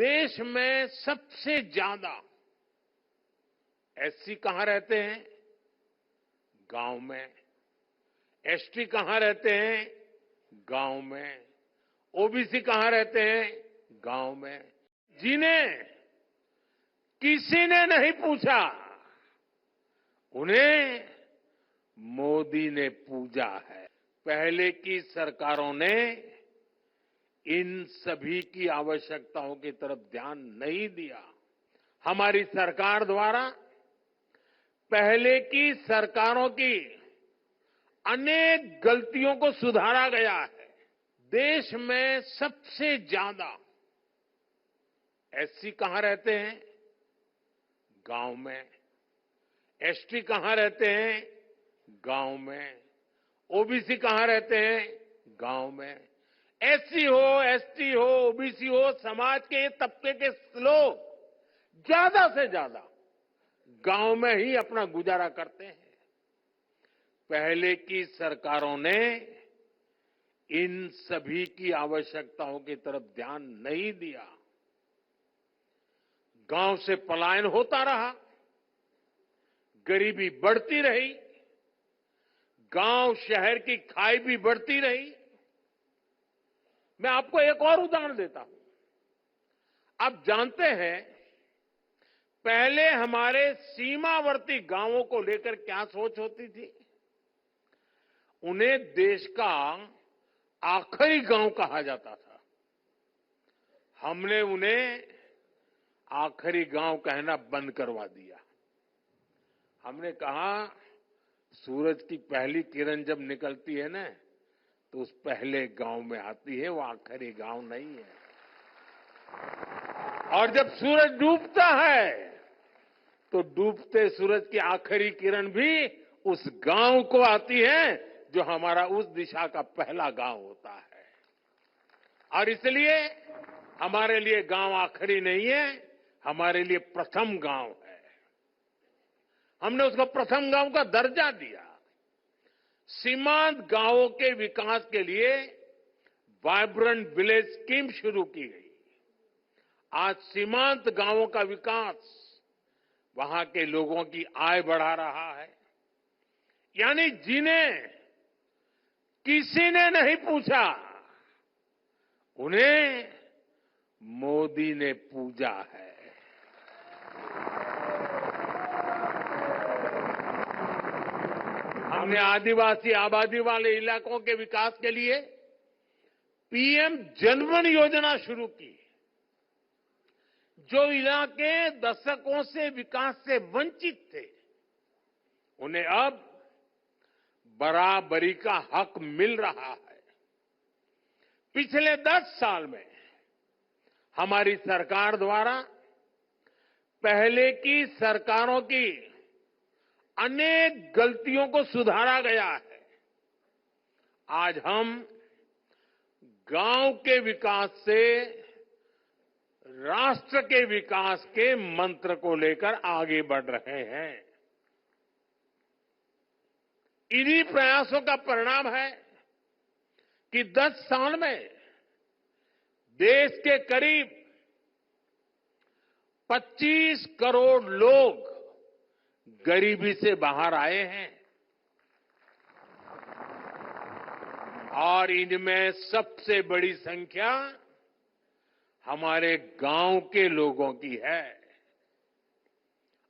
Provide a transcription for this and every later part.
देश में सबसे ज्यादा एससी कहां रहते हैं? गांव में। एसटी कहां रहते हैं? गांव में। ओबीसी कहां रहते हैं? गांव में। जिन्हें किसी ने नहीं पूछा, उन्हें मोदी ने पूजा है। पहले की सरकारों ने इन सभी की आवश्यकताओं की तरफ ध्यान नहीं दिया। हमारी सरकार द्वारा पहले की सरकारों की अनेक गलतियों को सुधारा गया है। देश में सबसे ज्यादा एससी कहां रहते हैं? गांव में। एसटी कहां रहते हैं? गांव में। ओबीसी कहां रहते हैं? गांव में। एससी हो, एसटी हो, ओबीसी हो, समाज के ये तबके के लोग ज्यादा से ज्यादा गांव में ही अपना गुजारा करते हैं। पहले की सरकारों ने इन सभी की आवश्यकताओं की तरफ ध्यान नहीं दिया। गांव से पलायन होता रहा, गरीबी बढ़ती रही, गांव शहर की खाई भी बढ़ती रही। मैं आपको एक और उदाहरण देता हूं। आप जानते हैं, पहले हमारे सीमावर्ती गांवों को लेकर क्या सोच होती थी? उन्हें देश का आखिरी गांव कहा जाता था। हमने उन्हें आखिरी गांव कहना बंद करवा दिया। हमने कहा, सूरज की पहली किरण जब निकलती है ना, तो उस पहले गांव में आती है, वो आखिरी गांव नहीं है। और जब सूरज डूबता है, तो डूबते सूरज की आखिरी किरण भी उस गांव को आती है, जो हमारा उस दिशा का पहला गांव होता है। और इसलिए हमारे लिए गांव आखिरी नहीं है, हमारे लिए प्रथम गांव है। हमने उसको प्रथम गांव का दर्जा दिया। सीमांत गांवों के विकास के लिए वाइब्रेंट विलेज स्कीम शुरू की गई। आज सीमांत गांवों का विकास वहां के लोगों की आय बढ़ा रहा है। यानी जिन्हें किसी ने नहीं पूछा, उन्हें मोदी ने पूजा है। हमने आदिवासी आबादी वाले इलाकों के विकास के लिए पीएम जनधन योजना शुरू की। जो इलाके दशकों से विकास से वंचित थे, उन्हें अब बराबरी का हक मिल रहा है। पिछले 10 साल में हमारी सरकार द्वारा पहले की सरकारों की अनेक गलतियों को सुधारा गया है। आज हम गांव के विकास से राष्ट्र के विकास के मंत्र को लेकर आगे बढ़ रहे हैं। इन्हीं प्रयासों का परिणाम है कि 10 साल में देश के करीब 25 करोड़ लोग गरीबी से बाहर आए हैं। और इनमें सबसे बड़ी संख्या हमारे गांव के लोगों की है।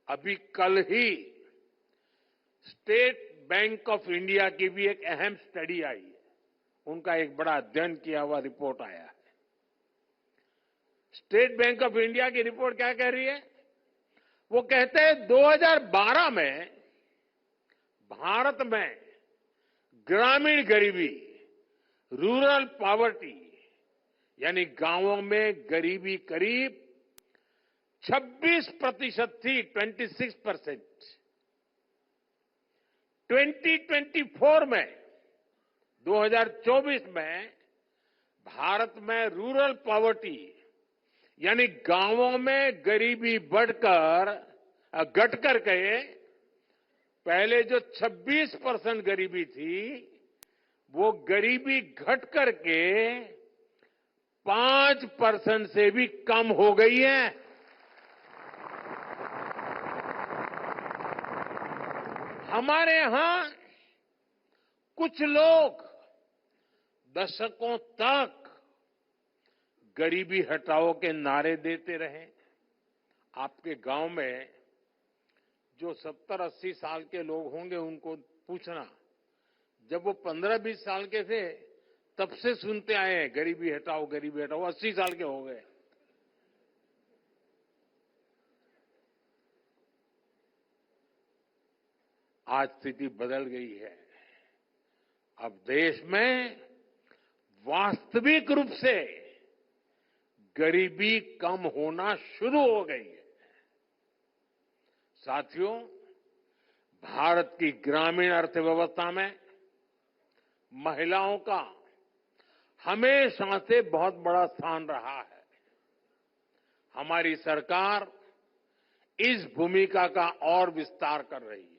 अभी कल ही स्टेट बैंक ऑफ इंडिया की भी एक अहम स्टडी आई है। उनका एक बड़ा अध्ययन किया हुआ रिपोर्ट आया है। स्टेट बैंक ऑफ इंडिया की रिपोर्ट क्या कह रही है? वो कहते हैं 2012 में भारत में ग्रामीण गरीबी, रूरल पॉवर्टी, यानी गांवों में गरीबी करीब 26% थी, 26%। 2024 में 2024 में भारत में रूरल पॉवर्टी यानी गांवों में गरीबी घट कर के पहले जो 26% गरीबी थी, वो गरीबी घट करके 5% से भी कम हो गई है। हमारे यहां कुछ लोग दशकों तक गरीबी हटाओ के नारे देते रहे। आपके गांव में जो 70-80 साल के लोग होंगे उनको पूछना, जब वो 15-20 साल के थे तब से सुनते आए हैं गरीबी हटाओ, 80 साल के हो गए। आज स्थिति बदल गई है। अब देश में वास्तविक रूप से गरीबी कम होना शुरू हो गई है। साथियों, भारत की ग्रामीण अर्थव्यवस्था में महिलाओं का हमेशा से बहुत बड़ा स्थान रहा है। हमारी सरकार इस भूमिका का और विस्तार कर रही है।